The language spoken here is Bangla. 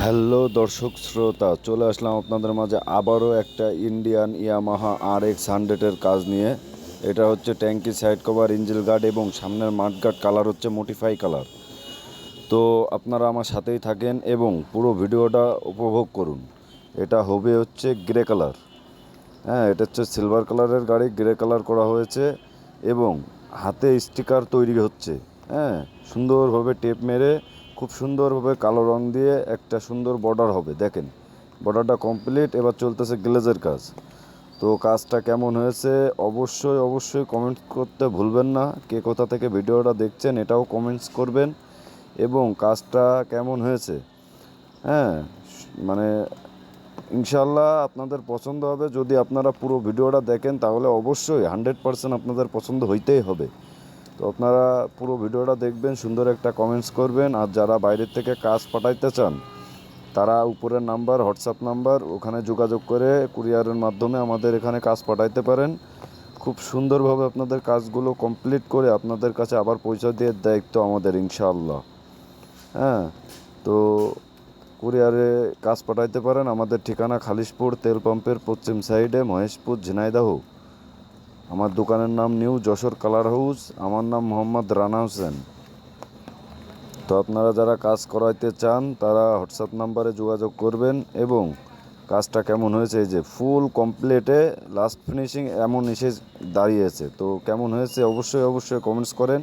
হ্যালো দর্শক শ্রোতা, চলে আসলাম আপনাদের মাঝে আবারও একটা ইন্ডিয়ান ইয়ামাহা RX 100-এর কাজ নিয়ে। এটা হচ্ছে ট্যাঙ্কি, সাইড কভার, ইঞ্জিন গার্ড এবং সামনের মাঠগার্ড কালার হচ্ছে মডিফাই কালার। তো আপনারা আমার সাথেই থাকেন এবং পুরো ভিডিওটা উপভোগ করুন। এটা হবে হচ্ছে গ্রে কালার। হ্যাঁ, এটা হচ্ছে সিলভার কালারের গাড়ি, গ্রে কালার করা হয়েছে এবং হাতে স্টিকার তৈরি হচ্ছে। হ্যাঁ, সুন্দরভাবে টেপ মেরে খুব সুন্দরভাবে কালো রং দিয়ে একটা সুন্দর বর্ডার হবে। দেখেন, বর্ডারটা কমপ্লিট। এবার চলতেছে গ্লেজের কাজ। তো কাজটা কেমন হয়েছে অবশ্যই অবশ্যই কমেন্ট করতে ভুলবেন না। কে কোথা থেকে ভিডিওটা দেখছেন এটাও কমেন্টস করবেন। এবং কাজটা কেমন হয়েছে, হ্যাঁ, মানে ইনশাল্লাহ আপনাদের পছন্দ হবে। যদি আপনারা পুরো ভিডিওটা দেখেন তাহলে অবশ্যই 100% আপনাদের পছন্দ হইতেই হবে। তো আপনারা পুরো ভিডিওটা দেখবেন, সুন্দর একটা কমেন্টস করবেন। আর যারা বাইরের থেকে কাজ পাঠাইতে চান তারা উপরের নাম্বার, হোয়াটসঅ্যাপ নাম্বার, ওখানে যোগাযোগ করে কুরিয়ারের মাধ্যমে আমাদের এখানে কাজ পাঠাইতে পারেন। খুব সুন্দরভাবে আপনাদের কাজগুলো কমপ্লিট করে আপনাদের কাছে আবার পৌঁছে দিয়ে দায়িত্ব আমাদের, ইনশাআল্লাহ। হ্যাঁ, তো কুরিয়ারে কাজ পাঠাইতে পারেন। আমাদের ঠিকানা খালিশপুর তেল পাম্পের পশ্চিম সাইডে, মহেশপুর, ঝিনাইদহ। আমার দোকানের নাম নিউ যশোর কালার হাউস। আমার নাম মোহাম্মদ রানা হোসেন। তো আপনারা যারা কাজ করাইতে চান তারা হোয়াটসঅ্যাপ নাম্বারে যোগাযোগ করবেন। এবং কাজটা কেমন হয়েছে, এই যে ফুল কমপ্লিটে লাস্ট ফিনিশিং এমন এসে দাঁড়িয়েছে। তো কেমন হয়েছে অবশ্যই অবশ্যই কমেন্টস করেন।